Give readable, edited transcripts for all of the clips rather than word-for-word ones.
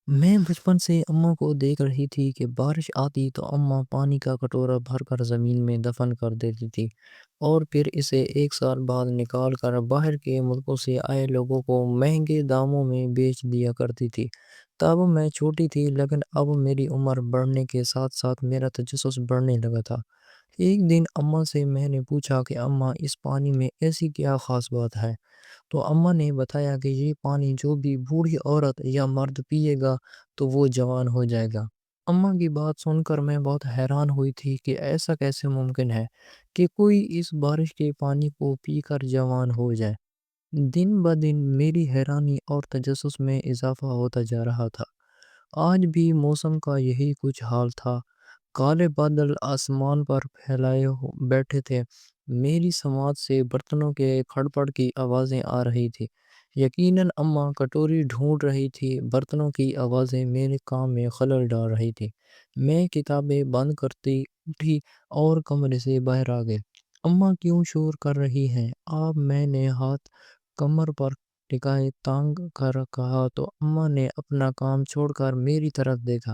میں بچپن سے اماں کو دیکھ رہی تھی کہ بارش آتی تو اماں پانی کا کٹورا بھر کر زمین میں دفن کر دیتی تھی اور پھر اسے ایک سال بعد نکال کر باہر کے ملکوں سے آئے لوگوں کو مہنگے داموں میں بیچ دیا کرتی تھی۔ تب میں چھوٹی تھی، لیکن اب میری عمر بڑھنے کے ساتھ ساتھ میرا تجسس بڑھنے لگا تھا۔ ایک دن اماں سے میں نے پوچھا کہ اماں، اس پانی میں ایسی کیا خاص بات ہے؟ تو اماں نے بتایا کہ یہ پانی جو بھی بوڑھی عورت یا مرد پیے گا تو وہ جوان ہو جائے گا۔ اماں کی بات سن کر میں بہت حیران ہوئی تھی کہ ایسا کیسے ممکن ہے کہ کوئی اس بارش کے پانی کو پی کر جوان ہو جائے۔ دن بدن میری حیرانی اور تجسس میں اضافہ ہوتا جا رہا تھا۔ آج بھی موسم کا یہی کچھ حال تھا۔ کالے بادل آسمان پر پھیلائے بیٹھے تھے۔ میری سماعت سے برتنوں کے کھڑپڑ کی آوازیں آ رہی تھی۔ یقیناً اماں کٹوری ڈھونڈ رہی تھی۔ برتنوں کی آوازیں میرے کام میں خلل ڈال رہی تھی۔ میں کتابیں بند کرتی اٹھی اور کمرے سے باہر آ گئی۔ اماں کیوں شور کر رہی ہیں آپ؟ میں نے ہاتھ کمر پر ٹکائے تانگ کر کہا تو اماں نے اپنا کام چھوڑ کر میری طرف دیکھا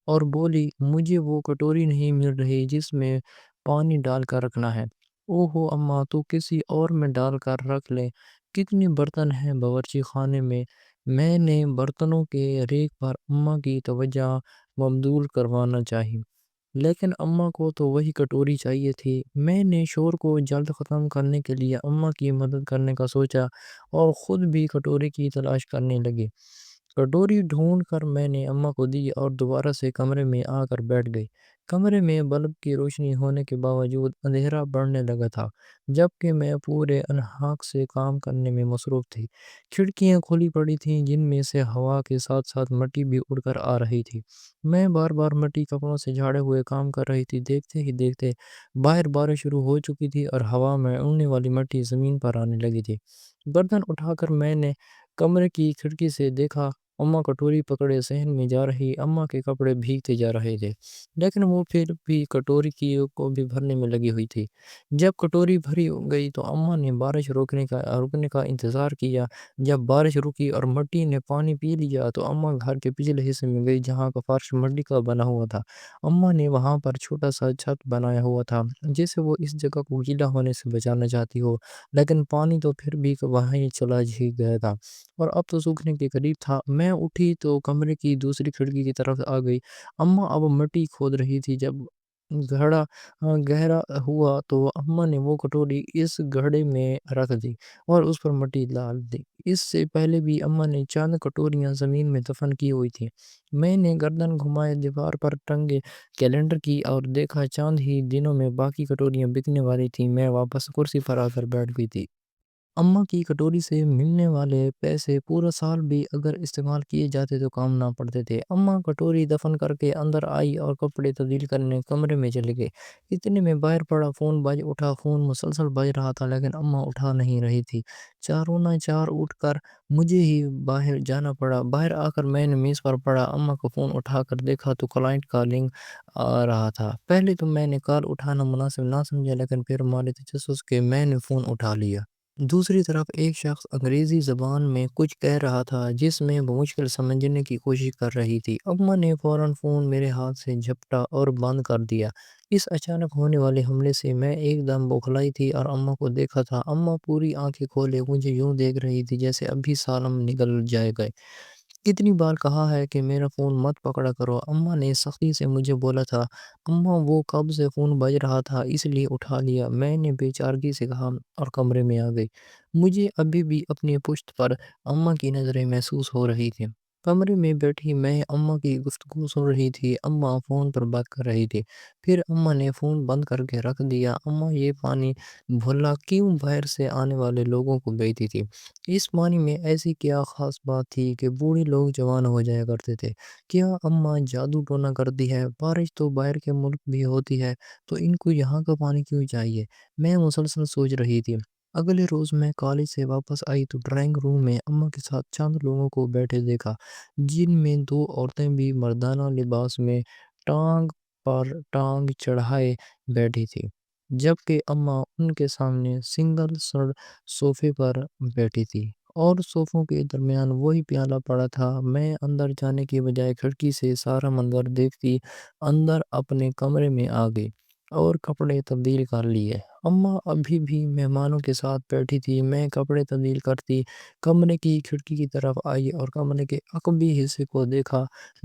اور بولی، مجھے وہ کٹوری نہیں مل رہی جس میں پانی ڈال کر رکھنا ہے۔ اوہو اماں، تو کسی اور میں ڈال کر رکھ لیں۔ کتنے برتن ہیں باورچی خانے میں؟ میں نے برتنوں کے ریک پر اماں کی توجہ مبذول کروانا چاہی، لیکن اماں کو تو وہی کٹوری چاہیے تھی۔ میں نے شور کو جلد ختم کرنے کے لیے اماں کی مدد کرنے کا سوچا اور خود بھی کٹوری کی تلاش کرنے لگی۔ کٹوری ڈھونڈ کر میں نے اماں کو دی اور دوبارہ سے کمرے میں آ کر بیٹھ گئی۔ کمرے میں بلب کی روشنی ہونے کے باوجود اندھیرا بڑھنے لگا تھا، جبکہ میں پورے انہاق سے کام کرنے میں مصروف تھی۔ کھڑکیاں کھلی پڑی تھیں، جن میں سے ہوا کے ساتھ ساتھ مٹی بھی اڑ کر آ رہی تھی۔ میں بار بار مٹی کپڑوں سے جھاڑے ہوئے کام کر رہی تھی۔ دیکھتے ہی دیکھتے باہر بارش شروع ہو چکی تھی اور ہوا میں اڑنے والی مٹی زمین پر آنے لگی تھی۔ برتن اٹھا کر میں نے کمرے کی کھڑکی سے دیکھا۔ اماں کٹوری پکڑے صحن میں جا رہی۔ اماں کے کپڑے بھیگتے جا رہے تھے، لیکن وہ پھر بھی کٹوری کو بھی بھرنے میں لگی ہوئی تھی۔ جب کٹوری بھری گئی تو اماں نے بارش رکنے کا انتظار کیا۔ جب بارش رکی اور مٹی نے پانی پی لیا تو اماں گھر کے پچھلے حصے میں گئی، جہاں کا فرش مٹی کا بنا ہوا تھا۔ اماں نے وہاں پر چھوٹا سا چھت بنایا ہوا تھا، جسے وہ اس جگہ کو گیلا ہونے سے بچانا چاہتی ہو، لیکن پانی تو پھر بھی وہیں چلا ہی گیا تھا اور اب تو سوکھنے کے قریب تھا۔ میں اٹھی تو کمرے کی دوسری کھڑکی کی طرف آ گئی۔ اماں اب مٹی کھود رہی تھی۔ جب گھڑا گہرا ہوا تو اماں نے وہ کٹوری اس گڑھے میں رکھ دی اور اس پر مٹی ڈال دی۔ اس سے پہلے بھی اماں نے چند کٹوریاں زمین میں دفن کی ہوئی تھیں۔ میں نے گردن گھمائے دیوار پر ٹنگے کیلنڈر کی اور دیکھا چاند ہی دنوں میں باقی کٹوریاں بکنے والی تھیں۔ میں واپس کرسی پر آ کر بیٹھ گئی تھی۔ اماں کی کٹوری سے ملنے والے پیسے پورا سال بھی اگر استعمال کیے جاتے تو کام نہ پڑتے تھے۔ اماں کٹوری دفن کر کے اندر آئی اور کپڑے تبدیل کرنے کمرے میں چلے گئے۔ اتنے میں باہر پڑا فون بج اٹھا۔ فون مسلسل بج رہا تھا، لیکن اماں اٹھا نہیں رہی تھی۔ چاروں نہ چار اٹھ کر مجھے ہی باہر جانا پڑا۔ باہر آ کر میں نے میز پر پڑا اماں کو فون اٹھا کر دیکھا تو کلائنٹ کالنگ آ رہا تھا۔ پہلے تو میں نے کال اٹھانا مناسب نہ سمجھا، لیکن پھر مارے تجسس کے میں نے فون اٹھا لیا۔ دوسری طرف ایک شخص انگریزی زبان میں کچھ کہہ رہا تھا، جس میں وہ مشکل سمجھنے کی کوشش کر رہی تھی۔ اماں نے فوراً فون میرے ہاتھ سے جھپٹا اور بند کر دیا۔ اس اچانک ہونے والے حملے سے میں ایک دم بوکھلائی تھی اور اماں کو دیکھا تھا۔ اماں پوری آنکھیں کھولے مجھے یوں دیکھ رہی تھی جیسے ابھی سالم نکل جائے گا۔ کتنی بار کہا ہے کہ میرا فون مت پکڑا کرو، اماں نے سختی سے مجھے بولا تھا۔ اماں، وہ کب سے فون بج رہا تھا اس لیے اٹھا لیا، میں نے بے چارگی سے کہا اور کمرے میں آ گئی۔ مجھے ابھی بھی اپنی پشت پر اماں کی نظریں محسوس ہو رہی تھیں۔ کمرے میں بیٹھی میں اماں کی گفتگو سن رہی تھی۔ اماں فون پر بات کر رہی تھی، پھر اماں نے فون بند کر کے رکھ دیا۔ اماں یہ پانی بھلا کیوں باہر سے آنے والے لوگوں کو بیچتی تھی؟ اس پانی میں ایسی کیا خاص بات تھی کہ بوڑھی لوگ جوان ہو جایا کرتے تھے؟ کیا اماں جادو ٹونا کرتی ہے؟ بارش تو باہر کے ملک بھی ہوتی ہے، تو ان کو یہاں کا پانی کیوں چاہیے؟ میں مسلسل سوچ رہی تھی۔ اگلے روز میں کالج سے واپس آئی تو ڈرائنگ روم میں اماں کے ساتھ چند لوگوں کو بیٹھے دیکھا، جن میں دو عورتیں بھی مردانہ لباس میں ٹانگ پر ٹانگ چڑھائے بیٹھی تھی، جبکہ اماں ان کے سامنے سنگل صوفے پر بیٹھی تھی اور صوفوں کے درمیان وہی پیالہ پڑا تھا۔ میں اندر جانے کے بجائے کھڑکی سے سارا منظر دیکھتی اندر اپنے کمرے میں آ گئی اور کپڑے تبدیل کر لیے۔ اماں ابھی بھی مہمانوں کے ساتھ بیٹھی تھی۔ میں کپڑے تبدیل کرتی کمرے کی کھڑکی کی طرف آئی اور کمرے کے عقبی حصے کو دیکھا۔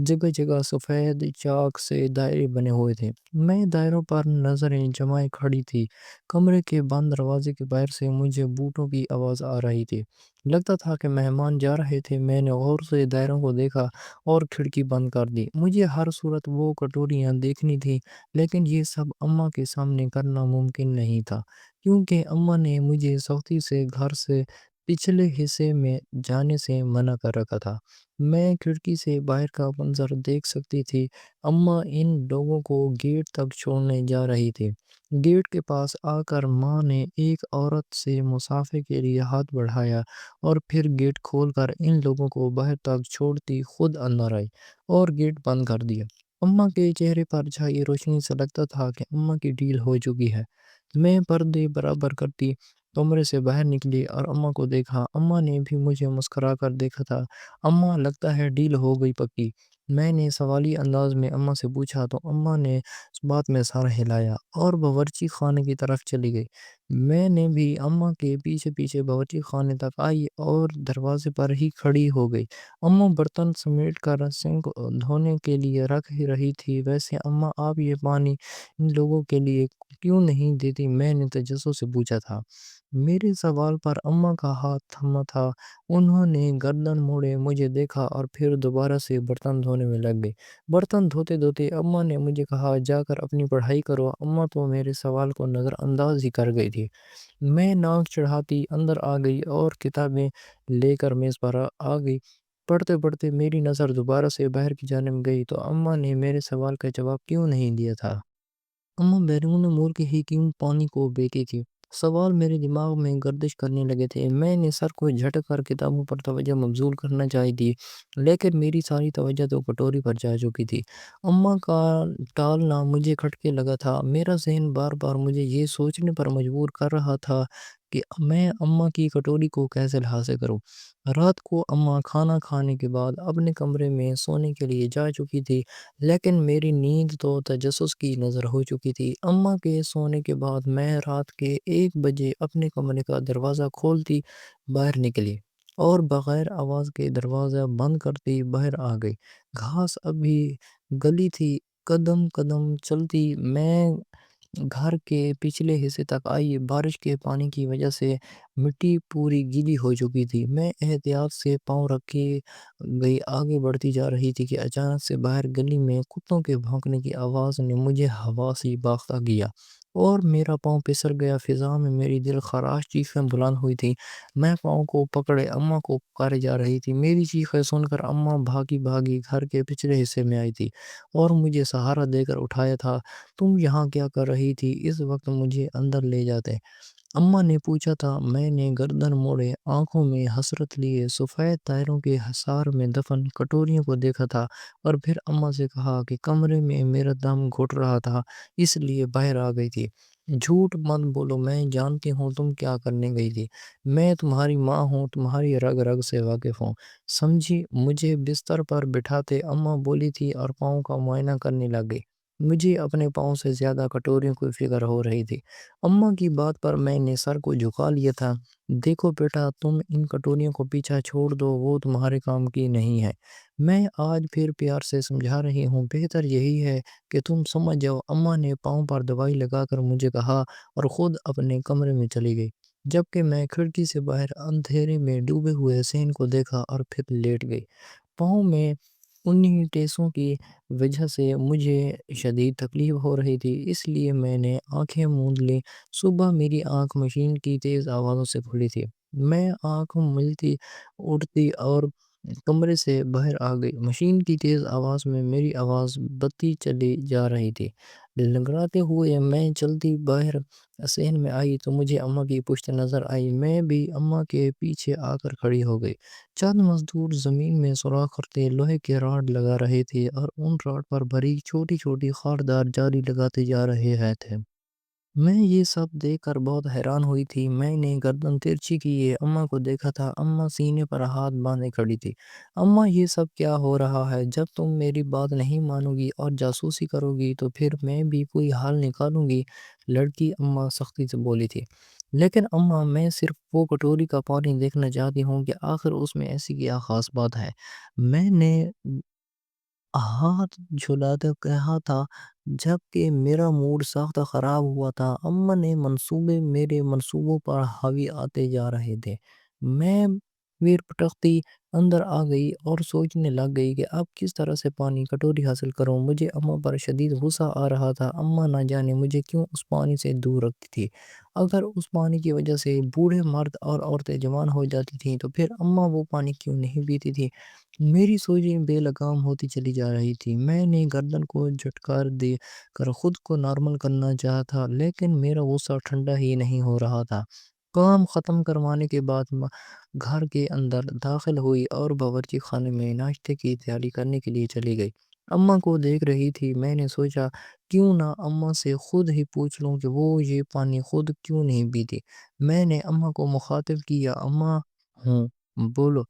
جگہ جگہ سفید چاک سے دائرے بنے ہوئے تھے۔ میں دائروں پر نظریں جمائے کھڑی تھی۔ کمرے کے بند دروازے کے باہر سے مجھے بوٹوں کی آواز آ رہی تھی۔ لگتا تھا کہ مہمان جا رہے تھے۔ میں نے غور سے دائروں کو دیکھا اور کھڑکی بند کر دی۔ مجھے ہر صورت وہ کٹوریاں دیکھنی تھی، لیکن یہ سب اماں کے سامنے کرنا ممکن نہیں تھا، کیونکہ اماں نے مجھے سختی سے گھر سے پچھلے حصے میں جانے سے منع کر رکھا تھا۔ میں کھڑکی سے باہر کا منظر دیکھ سکتی تھی۔ اماں ان لوگوں کو گیٹ تک چھوڑنے جا رہی تھی۔ گیٹ کے پاس آ کر ماں نے ایک عورت سے مصافحے کے لیے ہاتھ بڑھایا اور پھر گیٹ کھول کر ان لوگوں کو باہر تک چھوڑتی خود اندر آئی اور گیٹ بند کر دیا۔ اماں کے چہرے پر چھائی روشنی سے لگتا تھا کہ اماں کی ڈیل ہو چکی ہے۔ میں پردے برابر کرتی کمرے سے باہر نکلی اور اماں کو دیکھا۔ اماں نے بھی مجھے مسکرا کر دیکھا تھا۔ اماں لگتا ہے ڈیل ہو گئی پکی؟ میں نے سوالی انداز میں اماں سے پوچھا تو اماں نے اس بات میں سر ہلایا اور باورچی خانے کی طرف چلی گئی۔ میں نے بھی اماں کے پیچھے پیچھے باورچی خانے تک آئی اور دروازے پر ہی کھڑی ہو گئی۔ اماں برتن سمیٹ کر سنک دھونے کے لیے رکھ رہی تھی۔ ویسے اماں آپ یہ پانی ان لوگوں کے لیے کیوں نہیں دیتی؟ میں نے تجسس سے پوچھا تھا۔ میرے سوال پر اماں کا ہاتھ تھما تھا۔ انہوں نے گردن موڑے مجھے دیکھا اور پھر دوبارہ سے برتن دھونے میں لگ گئی۔ برتن دھوتے دھوتے اماں نے مجھے کہا جا کر اپنی پڑھائی کرو۔ اماں تو میرے سوال کو نظر انداز ہی کر گئی تھی۔ میں ناک چڑھاتی اندر آ گئی اور کتابیں لے کر میز پر آ گئی۔ پڑھتے پڑھتے میری نظر دوبارہ سے باہر کی جانب گئی تو اماں نے میرے سوال کا جواب کیوں نہیں دیا تھا۔ اماں بیرون ملک ہی کیوں پانی کو بیتی تھی؟ سوال میرے دماغ میں گردش کرنے لگے تھے۔ میں نے سر کو جھٹک کر کتابوں پر توجہ مبذول کرنا چاہی تھی، لیکن میری ساری توجہ تو کٹوری پر جا چکی تھی۔ اماں کا ٹالنا مجھے کھٹکے لگا تھا۔ میرا ذہن بار بار مجھے یہ سوچنے پر مجبور کر رہا تھا کہ میں اماں کی کٹوری کو کیسے حاصل کروں۔ رات کو اماں کھانا کھانے کے بعد اپنے کمرے میں سونے کے لیے جا چکی تھی، لیکن میری نیند تو تجسس کی نظر ہو چکی تھی۔ اماں کے سونے کے بعد میں رات کے 1 بجے اپنے کمرے کا دروازہ کھولتی باہر نکلی اور بغیر آواز کے دروازہ بند کرتی باہر آ گئی۔ گھاس ابھی گلی تھی۔ قدم قدم چلتی میں گھر کے پچھلے حصے تک آئی۔ بارش کے پانی کی وجہ سے مٹی پوری گیلی ہو چکی تھی۔ میں احتیاط سے پاؤں رکھے گئی آگے بڑھتی جا رہی تھی کہ اچانک سے باہر گلی میں کتوں کے بھونکنے کی آواز نے مجھے ہوا سی باختہ کیا اور میرا پاؤں پھسل گیا۔ فضا میں میری دل خراش چیخیں بلند ہوئی تھی۔ میں پاؤں کو پکڑے اماں کو پکارے جا رہی تھی۔ میری چیخیں سن کر اماں بھاگی بھاگی گھر کے پچھلے حصے میں آئی تھی اور مجھے سہارا دے کر اٹھایا تھا۔ تم یہاں کیا کر رہی تھی؟ اس وقت مجھے اندر لے جاتے، اماں نے پوچھا تھا۔ میں نے گردن موڑے آنکھوں میں حسرت لیے سفید دائروں کے حصار میں دفن کٹوریوں کو دیکھا تھا اور پھر اماں سے کہا کہ کمرے میں میرا دم گھٹ رہا تھا اس لیے باہر آ گئی تھی۔ جھوٹ مت بولو، میں جانتی ہوں تم کیا کرنے گئی تھی۔ میں تمہاری ماں ہوں، تمہاری رگ رگ سے واقف ہوں، سمجھی؟ مجھے بستر پر بٹھاتے اماں بولی تھی اور پاؤں کا معائنہ کرنے لگ گئی۔ مجھے اپنے پاؤں سے زیادہ کٹوریوں کی فکر ہو رہی تھی۔ اماں کی بات پر میں نے سر کو جھکا لیا تھا۔ دیکھو بیٹا، تم ان کٹوریوں کو پیچھے چھوڑ دو، وہ تمہارے کام کی نہیں ہے۔ میں آج پھر پیار سے سمجھا رہی ہوں، بہتر یہی ہے کہ تم سمجھ جاؤ۔ اماں نے پاؤں پر دوائی لگا کر مجھے کہا اور خود اپنے کمرے میں چلی گئی، جبکہ میں کھڑکی سے باہر اندھیرے میں ڈوبے ہوئے حسین کو دیکھا اور پھر لیٹ گئی۔ پاؤں میں انہی ٹیسوں کی وجہ سے مجھے شدید تکلیف ہو رہی تھی، اس لیے میں نے آنکھیں موند لیں۔ صبح میری آنکھ مشین کی تیز آوازوں سے کھلی تھی۔ میں آنکھ ملتی اٹھتی اور کمرے سے باہر آ گئی۔ مشین کی تیز آواز میں میری آواز بڑھتی چلی جا رہی تھی۔ لنگڑاتے ہوئے میں چلتی باہر صحن میں آئی تو مجھے اماں کی پشت نظر آئی۔ میں بھی اماں کے پیچھے آ کر کھڑی ہو گئی۔ چند مزدور زمین میں سوراخ کرتے لوہے کے راڈ لگا رہے تھے اور ان راڈ پر باریک چھوٹی چھوٹی خاردار جالی لگاتے جا رہے تھے۔ میں یہ سب دیکھ کر بہت حیران ہوئی تھی۔ میں نے گردن ترچھی کیے اماں کو دیکھا تھا۔ اماں سینے پر ہاتھ باندھے کھڑی تھی۔ اماں یہ سب کیا ہو رہا ہے؟ جب تم میری بات نہیں مانو گی اور جاسوسی کرو گی تو پھر میں بھی کوئی حال نکالوں گی، لڑکی اماں سختی سے بولی تھی۔ لیکن اماں، میں صرف وہ کٹوری کا پانی دیکھنا چاہتی ہوں کہ آخر اس میں ایسی کیا خاص بات ہے۔ میں نے ہاتھ جھلاتے کہا تھا جب کہ میرا موڈ سخت خراب ہوا تھا۔ اماں نے منصوبے میرے منصوبوں پر حاوی آتے جا رہے تھے۔ میں پیر پٹکتی اندر آ گئی اور سوچنے لگ گئی کہ اب کس طرح سے پانی کٹوری حاصل کروں۔ مجھے اماں پر شدید غصہ آ رہا تھا۔ اماں نہ جانے مجھے کیوں اس پانی سے دور رکھتی تھی۔ اگر اس پانی کی وجہ سے بوڑھے مرد اور عورتیں جوان ہو جاتی تھیں تو پھر اماں وہ پانی کیوں نہیں پیتی تھی؟ میری سوچیں بے لگام ہوتی چلی جا رہی تھی۔ میں نے گردن کو جھٹکار دے کر خود کو نارمل کرنا چاہا تھا، لیکن میرا غصہ ٹھنڈا ہی نہیں ہو رہا تھا۔ کام ختم کروانے کے بعد گھر کے اندر داخل ہوئی اور باورچی خانے میں ناشتے کی تیاری کرنے کے لیے چلی گئی۔ اماں کو دیکھ رہی تھی۔ میں نے سوچا کیوں نہ اماں سے خود ہی پوچھ لوں کہ وہ یہ پانی خود کیوں نہیں پیتی۔ میں نے اماں کو مخاطب کیا، اماں ہوں، بولو۔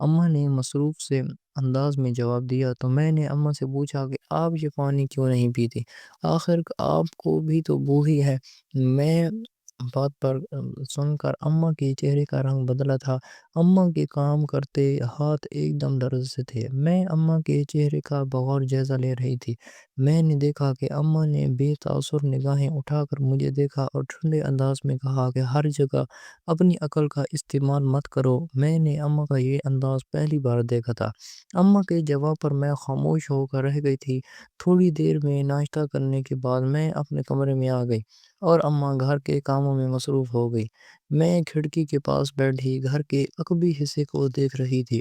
اماں نے مصروف سے انداز میں جواب دیا تو میں نے اماں سے پوچھا کہ آپ یہ پانی کیوں نہیں پیتی؟ آخر آپ کو بھی تو بوڑھی ہے۔ میں بات پر سن کر اماں کے چہرے کا رنگ بدلا تھا۔ اماں کے کام کرتے ہاتھ ایک دم درد سے تھے۔ میں اماں کے چہرے کا بغور جائزہ لے رہی تھی۔ میں نے دیکھا کہ اماں نے بے تاثر نگاہیں اٹھا کر مجھے دیکھا اور ٹھنڈے انداز میں کہا کہ ہر جگہ اپنی عقل کا استعمال مت کرو۔ میں نے اماں کا یہ انداز پہلی بار دیکھا تھا۔ اماں کے جواب پر میں خاموش ہو کر رہ گئی تھی۔ تھوڑی دیر میں ناشتہ کرنے کے بعد میں اپنے کمرے میں آ گئی اور اماں گھر کے کاموں میں مصروف ہو گئی۔ میں کھڑکی کے پاس بیٹھی گھر کے عقبی حصے کو دیکھ رہی تھی۔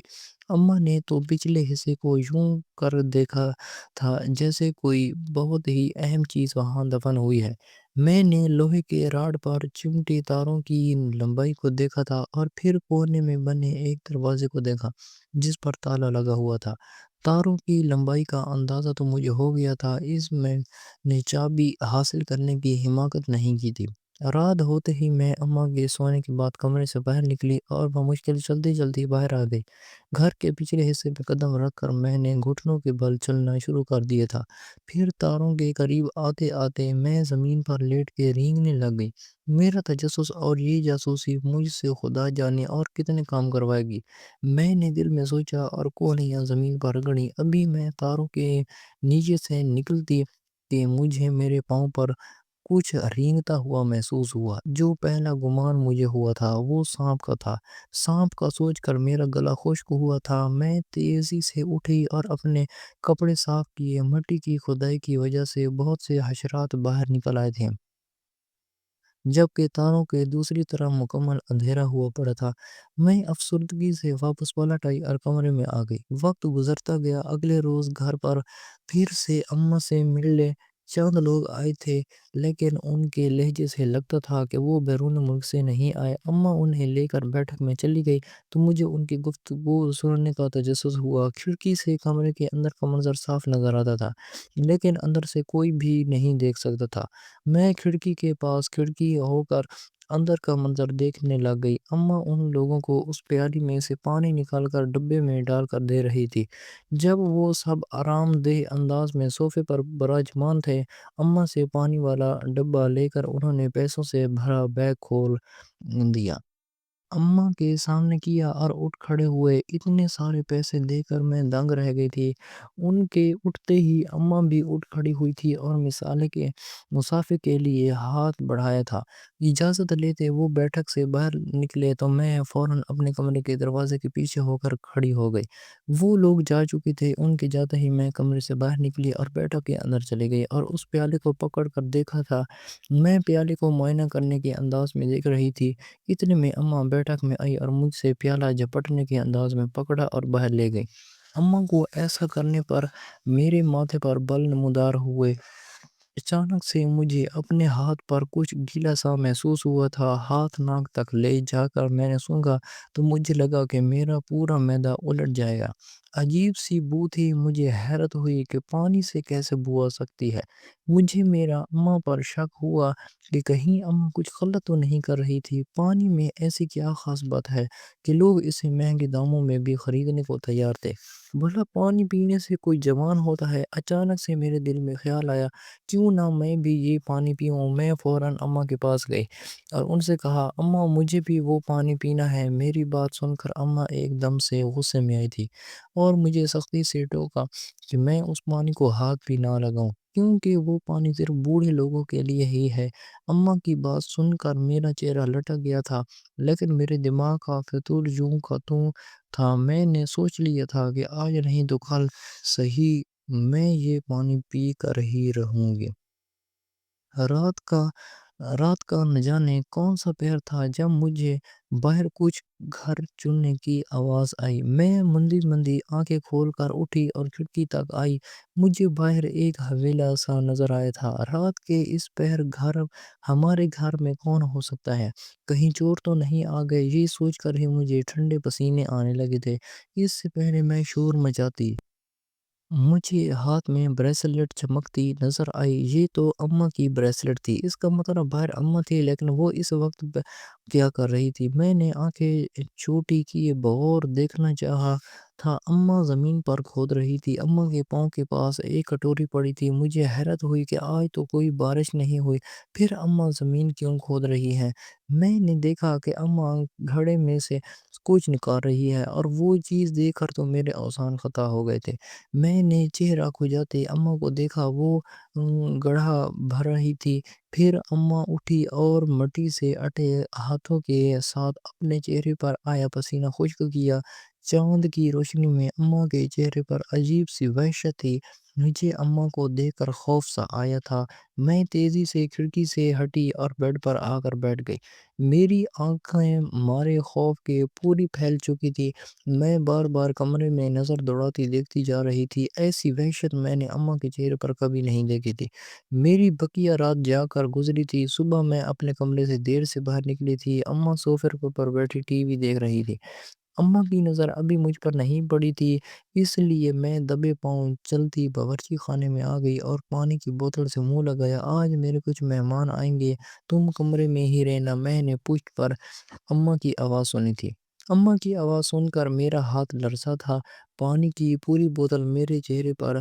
اماں نے تو پچھلے حصے کو یوں کر دیکھا تھا جیسے کوئی بہت ہی اہم چیز وہاں دفن ہوئی ہے۔ میں نے لوہے کے راڈ پر چمٹی تاروں کی لمبائی کو دیکھا تھا اور پھر کونے میں بنے ایک دروازے کو دیکھا جس پر تالا لگا ہوا تھا۔ تاروں کی لمبائی کا اندازہ تو مجھے ہو گیا تھا، اس میں نے چابی حاصل کرنے کی حماقت نہیں کی تھی۔ رات ہوتے ہی میں اماں کے سونے کے بعد کمرے سے باہر نکلی اور بمشکل چلتی چلتی باہر آ گئی۔ گھر کے پچھلے حصے میں قدم رکھ کر میں نے گھٹنوں کے بل چلنا شروع کر دیا تھا۔ پھر تاروں کے قریب آتے آتے میں زمین پر لیٹ کے رینگنے لگ گئی۔ میرا تجسس اور یہ جاسوسی مجھ سے خدا جانے اور کتنے کام کروائے گی۔ میں نے دل میں سوچا اور کوہنیاں زمین پر گڑی۔ ابھی میں تاروں کے نیچے سے نکلتی کہ مجھے میرے پاؤں پر کچھ رینگتا ہوا محسوس ہوا۔ جو پہلا گمان مجھے ہوا تھا وہ سانپ کا تھا۔ سانپ کا سوچ کر میرا گلا خشک ہوا تھا۔ میں تیزی سے اٹھی اور اپنے کپڑے صاف کیے۔ مٹی کی کھدائی کی وجہ سے بہت سے حشرات باہر نکل آئے تھے، جبکہ تاروں کے دوسری طرف مکمل اندھیرا ہوا پڑا تھا۔ میں افسردگی سے واپس پلٹ آئی اور کمرے میں آ گئی۔ وقت گزرتا گیا۔ اگلے روز گھر پر پھر سے اماں سے ملنے چند لوگ آئے تھے، لیکن ان کے لہجے سے لگتا تھا کہ وہ بیرون ملک سے نہیں آئے۔ اماں انہیں لے کر بیٹھک میں چلی گئی تو مجھے ان کی گفتگو سننے کا تجسس ہوا۔ کھڑکی سے کمرے کے اندر کا منظر صاف نظر آتا تھا، لیکن اندر سے کوئی بھی نہیں دیکھ سکتا تھا۔ میں کھڑکی کے پاس کھڑی ہو کر اندر کا منظر دیکھنے لگ گئی۔ اماں ان لوگوں کو اس پیالی میں سے پانی نکال کر ڈبے میں ڈال کر دے رہی تھی۔ جب وہ سب آرام دہ انداز میں صوفے پر براجمان تھے، اماں سے پانی والا ڈبہ لے کر انہوں نے پیسوں سے بھرا بیگ کھول دیا۔ اماں کے سامنے کیا اور اٹھ کھڑے ہوئے۔ اتنے سارے پیسے دے کر میں دنگ رہ گئی تھی۔ ان کے اٹھتے ہی اماں بھی اٹھ کھڑی ہوئی تھی اور مسافے کے لیے ہاتھ بڑھایا تھا۔ اجازت لیتے وہ بیٹھک سے باہر نکلے تو میں فوراً اپنے کمرے کے دروازے کے پیچھے ہو کر کھڑی ہو گئی۔ وہ لوگ جا چکے تھے۔ ان کے جاتے ہی میں کمرے سے باہر نکلی اور بیٹھک کے اندر چلی گئی اور اس پیالے کو پکڑ کر دیکھا تھا۔ میں پیالے کو معائنہ کرنے کے انداز میں دیکھ رہی تھی، اتنے میں اماں بیٹھک میں آئی اور مجھ سے پیالہ جھپٹنے کے انداز میں پکڑا اور باہر لے گئی۔ اماں کو ایسا کرنے پر میرے ماتھے پر بل نمودار ہوئے۔ اچانک سے مجھے اپنے ہاتھ پر کچھ گیلا سا محسوس ہوا تھا۔ ہاتھ ناک تک لے جا کر میں نے سونگھا تو مجھے لگا کہ میرا پورا معدہ الٹ جائے گا۔ عجیب سی بو تھی۔ مجھے حیرت ہوئی کہ پانی سے کیسے بو آ سکتی ہے۔ مجھے میرا اماں پر شک ہوا کہ کہیں اماں کچھ غلط تو نہیں کر رہی تھی۔ پانی میں ایسی کیا خاص بات ہے کہ لوگ اسے مہنگے داموں میں بھی خریدنے کو تیار تھے؟ بھلا پانی پینے سے کوئی جوان ہوتا ہے؟ اچانک سے میرے دل میں خیال آیا، کیوں نہ میں بھی یہ پانی پیوں؟ میں فوراً اماں کے پاس گئی اور ان سے کہا، اماں مجھے بھی وہ پانی پینا ہے۔ میری بات سن کر اماں ایک دم سے غصے میں آئی تھی اور مجھے سختی سے ٹوکا کہ میں اس پانی کو ہاتھ بھی نہ لگاؤں، کیونکہ وہ پانی صرف بوڑھے لوگوں کے لیے ہی ہے۔ اماں کی بات سن کر میرا چہرہ لٹک گیا تھا، لیکن میرے دماغ کا فتور یوں کا توں تھا۔ میں نے سوچ لیا تھا کہ آج نہیں تو کل صحیح میں یہ پانی پی کر ہی رہوں گی۔ رات کا رات کا نہ جانے کون سا پہر تھا جب مجھے باہر کچھ گھر چننے کی آواز آئی۔ میں مندی مندی آنکھیں کھول کر اٹھی اور کھڑکی تک آئی۔ مجھے باہر ایک حویلا سا نظر آیا تھا۔ رات کے اس پہر ہمارے گھر میں کون ہو سکتا ہے؟ کہیں چور تو نہیں آ گئے؟ یہ سوچ کر ہی مجھے ٹھنڈے پسینے آنے لگے تھے۔ اس سے پہلے میں شور مچاتی مجھے ہاتھ میں بریسلٹ چمکتی نظر آئی۔ یہ تو اماں کی بریسلٹ تھی۔ اس کا مطلب باہر اماں تھی، لیکن وہ اس وقت کیا کر رہی تھی؟ میں نے آنکھیں چھوٹی کیے بغور دیکھنا چاہا تھا۔ اماں زمین پر کھود رہی تھی۔ اماں کے پاؤں کے پاس ایک کٹوری پڑی تھی۔ مجھے حیرت ہوئی کہ آج تو کوئی بارش نہیں ہوئی، پھر اماں زمین کیوں کھود رہی ہیں؟ میں نے دیکھا کہ اماں گھڑے میں سے کچھ نکال رہی ہے، اور وہ چیز دیکھ کر تو میرے اذان خطا ہو گئے تھے۔ میں نے چہرہ کھجاتے اماں کو دیکھا، وہ گڑھا بھر رہی تھی۔ پھر اماں اٹھی اور مٹی سے اٹے ہاتھوں کے ساتھ اپنے چہرے پر آیا پسینہ خشک کیا۔ چاند کی روشنی میں اماں کے چہرے پر عجیب سی وحشت تھی۔ مجھے اماں کو دیکھ کر خوف سا آیا تھا۔ میں تیزی سے کھڑکی سے ہٹی اور بیڈ پر آ کر بیٹھ گئی۔ میری آنکھیں مارے خوف کے پوری پھیل چکی تھی۔ میں بار بار کمرے میں نظر دوڑاتی دیکھتی جا رہی تھی۔ ایسی وحشت میں نے اماں کے چہرے پر کبھی نہیں دیکھی تھی۔ میری بقیہ رات جا کر گزری تھی۔ صبح میں اپنے کمرے سے دیر سے باہر نکلی تھی۔ اماں صوفے پر بیٹھی ٹی وی دیکھ رہی تھی۔ اماں کی نظر ابھی مجھ پر نہیں پڑی تھی، اس لیے میں دبے پاؤں چلتی باورچی خانے میں آ گئی اور پانی کی بوتل سے منہ لگایا۔ آج میرے کچھ مہمان آئیں گے، تم کمرے میں ہی رہنا۔ میں نے پشت پر اماں کی آواز سنی تھی۔ اماں کی آواز سن کر میرا ہاتھ لرزا تھا۔ پانی کی پوری بوتل میرے چہرے پر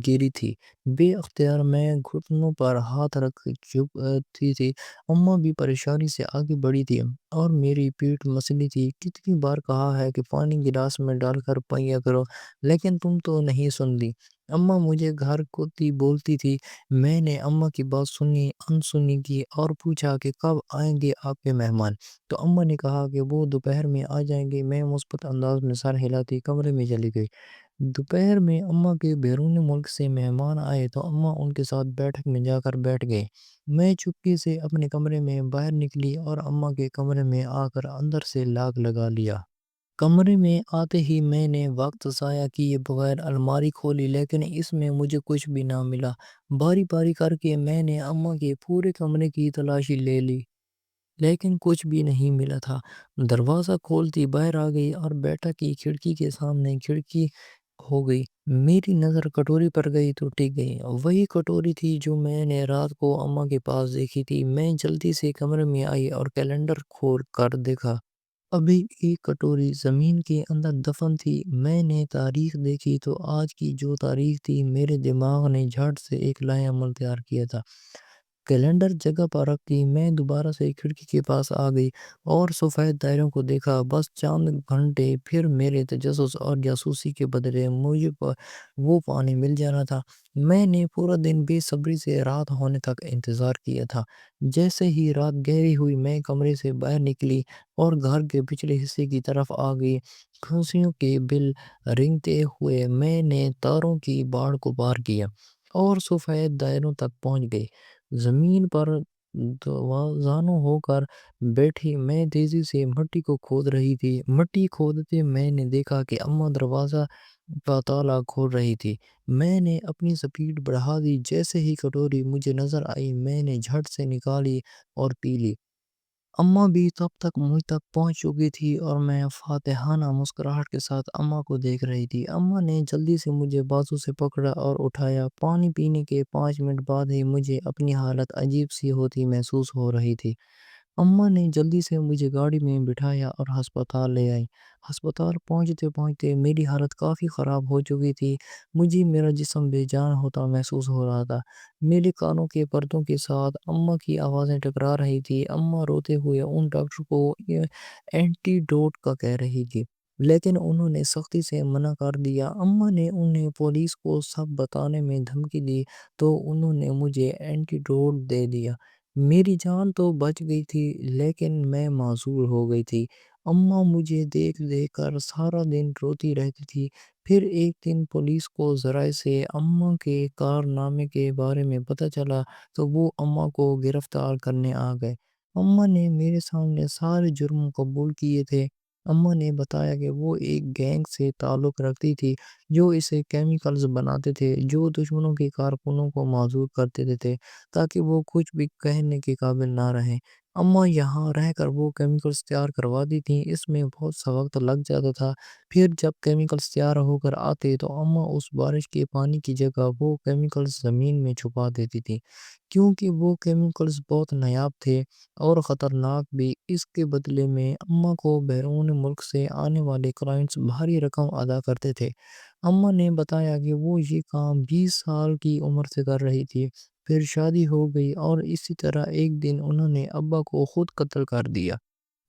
گری تھی۔ بے اختیار میں گھٹنوں پر ہاتھ رکھ چپ تھی۔ اماں بھی پریشانی سے آگے بڑھی تھی اور میری پیٹھ مسلی تھی۔ کتنی بار کہا ہے کہ پانی گلاس میں ڈال کر پیا کرو، لیکن تم تو نہیں سنتی۔ اماں مجھے گھر کو بولتی تھی۔ میں نے اماں کی بات سنی انسنی کی اور پوچھا کہ کب آئیں گے آپ کے مہمان؟ تو اماں نے کہا کہ وہ دوپہر میں آ جائیں گے۔ میں مثبت انداز میں سر ہلاتی کمرے میں چلی گئی۔ دوپہر میں اماں کے بیرون ملک سے مہمان آئے تو اماں ان کے ساتھ بیٹھک میں جا کر بیٹھ گئے۔ میں چپکے سے اپنے کمرے میں باہر نکلی اور اماں کے کمرے میں آ کر اندر سے لاک لگا لیا۔ کمرے میں آتے ہی میں نے وقت ضائع کیے بغیر الماری کھولی، لیکن اس میں مجھے کچھ بھی نہ ملا۔ باری باری کر کے میں نے اماں کے پورے کمرے کی تلاشی لے لی، لیکن کچھ بھی نہیں ملا تھا۔ دروازہ کھولتی باہر آ گئی اور بیٹا کی کھڑکی کے سامنے کھڑکی ہو گئی۔ میری نظر کٹوری پر گئی تو ٹک گئی۔ وہی کٹوری تھی جو میں نے رات کو اماں کے پاس دیکھی تھی۔ میں جلدی سے کمرے میں آئی اور کیلنڈر کھول کر دیکھا۔ ابھی ایک کٹوری زمین کے اندر دفن تھی۔ میں نے تاریخ دیکھی تو آج کی جو تاریخ تھی، میرے دماغ نے جھٹ سے ایک لائحہ عمل تیار کیا تھا۔ کیلنڈر جگہ پر رکھ دی، میں دوبارہ سے کھڑکی کے پاس آ گئی اور سفید دائروں کو دیکھا۔ بس چند گھنٹے پھر میرے تجسس اور جاسوسی کے بدلے مجھے وہ پانی مل جانا تھا۔ میں نے پورا دن بے صبری سے رات ہونے تک انتظار کیا تھا۔ جیسے ہی رات گہری ہوئی، میں کمرے سے باہر نکلی اور گھر کے پچھلے حصے کی طرف آ گئی۔ کھانسیوں کے بل رینگتے ہوئے میں نے تاروں کی باڑ کو پار کیا اور سفید دائروں تک پہنچ گئی۔ زمین پر دوازانوں ہو کر بیٹھی میں تیزی سے مٹی کو کھود رہی تھی۔ مٹی کھودتے میں نے دیکھا کہ اماں دروازہ کا تالا کھول رہی تھی۔ میں نے اپنی سپیڈ بڑھا دی۔ جیسے ہی کٹوری مجھے نظر آئی، میں نے جھٹ سے نکالی اور پی لی۔ اماں بھی تب تک مجھ تک پہنچ چکی تھی اور میں فاتحانہ مسکراہٹ کے ساتھ اماں کو دیکھ رہی تھی۔ اماں نے جلدی سے مجھے بازو سے پکڑا اور اٹھایا۔ پانی پینے کے 5 منٹ بعد ہی مجھے اپنی حالت عجیب سی ہوتی محسوس ہو رہی تھی۔ اماں نے جلدی سے مجھے گاڑی میں بٹھایا اور ہسپتال لے آئی۔ ہسپتال پہنچتے پہنچتے میری حالت کافی خراب ہو چکی تھی۔ مجھے میرا جسم بے جان ہوتا محسوس ہو رہا تھا۔ میرے کانوں کے پردوں کے ساتھ اماں کی آوازیں ٹکرا رہی تھی۔ اماں روتے ہوئے ان ڈاکٹر کو یہ اینٹی ڈوٹ کا کہہ رہی تھی، لیکن انہوں نے سختی سے منع کر دیا۔ اماں نے انہیں پولیس کو سب بتانے میں دھمکی دی تو انہوں نے مجھے اینٹی ڈوٹ دے دیا۔ میری جان تو بچ گئی تھی لیکن میں معذور ہو گئی تھی۔ اماں مجھے دیکھ دیکھ کر سارا دن روتی رہتی تھی۔ پھر ایک دن پولیس کو ذرائع سے اماں کے کارنامے کے بارے میں پتہ چلا تو وہ اماں کو گرفتار کرنے آ گئے۔ اماں نے میرے سامنے سارے جرم قبول کیے تھے۔ اماں نے بتایا کہ وہ ایک گینگ سے تعلق رکھتی تھی جو اسے کیمیکلز بناتے تھے جو دشمنوں کے کارکنوں کو معذور کرتے تھے تاکہ وہ کچھ بھی کہنے کے قابل نہ رہیں۔ اماں یہاں رہ کر وہ کیمیکلز تیار کرواتی تھیں۔ اس میں بہت سا وقت لگ جاتا تھا۔ پھر جب کیمیکلز تیار ہو کر آتے تو اماں اس بارش کے پانی کی جگہ وہ کیمیکلز زمین میں چھپا دیتی تھی کیونکہ وہ کیمیکلز بہت نایاب تھے اور خطرناک بھی۔ اس کے بدلے میں اماں کو بیرون ملک سے آنے والے کلائنٹس بھاری رقم ادا کرتے تھے۔ اماں نے بتایا کہ وہ یہ کام 20 سال کی عمر سے کر رہی تھی۔ پھر شادی ہو گئی اور اسی طرح ایک دن انہوں نے ابا کو خود قتل کر دیا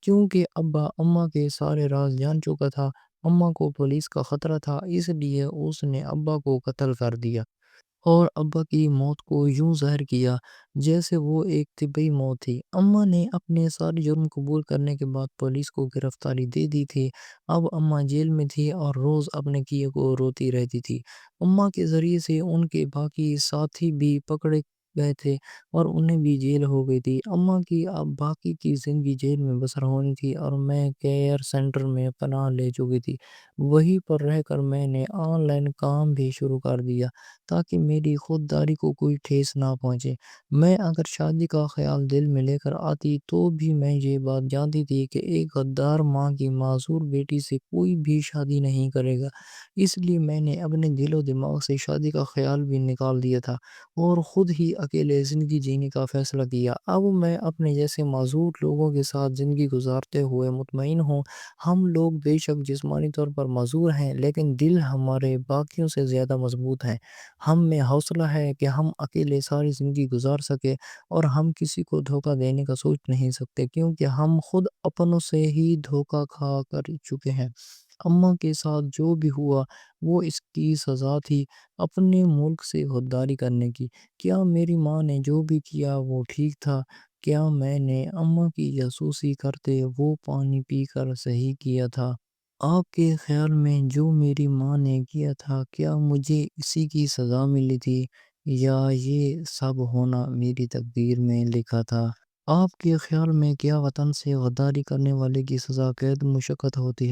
کیونکہ ابا اماں کے سارے راز جان چکا تھا۔ اماں کو پولیس کا خطرہ تھا اس لیے اس نے ابا کو قتل کر دیا اور ابا کی موت کو یوں ظاہر کیا جیسے وہ ایک طبی موت تھی۔ اماں نے اپنے سارے جرم قبول کرنے کے بعد پولیس کو گرفتاری دے دی تھی۔ اب اماں جیل میں تھی اور روز اپنے کیے کو روتی رہتی تھی۔ اماں کے ذریعے سے ان کے باقی ساتھی بھی پکڑے گئے تھے اور انہیں بھی جیل ہو گئی تھی۔ اماں کی اب باقی کی زندگی جیل میں بسر ہونی تھی اور میں کیئر سینٹر میں پناہ لے چکی تھی۔ وہیں پر رہ کر میں نے آن لائن کام بھی شروع کر دیا تاکہ میری خودداری کو کوئی ٹھیس نہ پہنچے۔ میں اگر شادی کا خیال دل میں لے کر آتی تو بھی میں یہ بات جانتی تھی کہ ایک غدار ماں کی معذور بیٹی سے کوئی بھی شادی نہیں کرے گا۔ اس لیے میں نے اپنے دل و دماغ سے شادی کا خیال بھی نکال دیا تھا اور خود ہی اکیلے زندگی جینے کا فیصلہ کیا۔ اب میں اپنے جیسے معذور لوگوں کے ساتھ زندگی گزارتے ہوئے مطمئن ہوں۔ ہم لوگ بے شک جسمانی طور پر معذور ہیں لیکن دل ہمارے باقیوں سے زیادہ مضبوط ہیں۔ ہم میں حوصلہ ہے کہ ہم اکیلے ساری زندگی گزار سکیں اور ہم کسی کو دھوکہ دینے کا سوچ نہیں سکتے کیونکہ ہم خود اپنوں سے ہی دھوکہ کھا کر چکے ہیں۔ اماں کے ساتھ جو بھی ہوا وہ اس کی سزا تھی اپنے ملک سے غداری کرنے کی۔ کیا میری ماں نے جو بھی کیا وہ ٹھیک تھا؟ کیا میں نے اماں کی جاسوسی کرتے وہ پانی پی کر صحیح کیا تھا؟ آپ کے خیال میں جو میری ماں نے کیا تھا کیا مجھے اسی کی سزا ملی تھی یا یہ سب ہونا میری تقدیر میں لکھا تھا؟ آپ کے خیال میں کیا وطن سے غداری کرنے والے کی سزا قید مشقت ہوتی ہے؟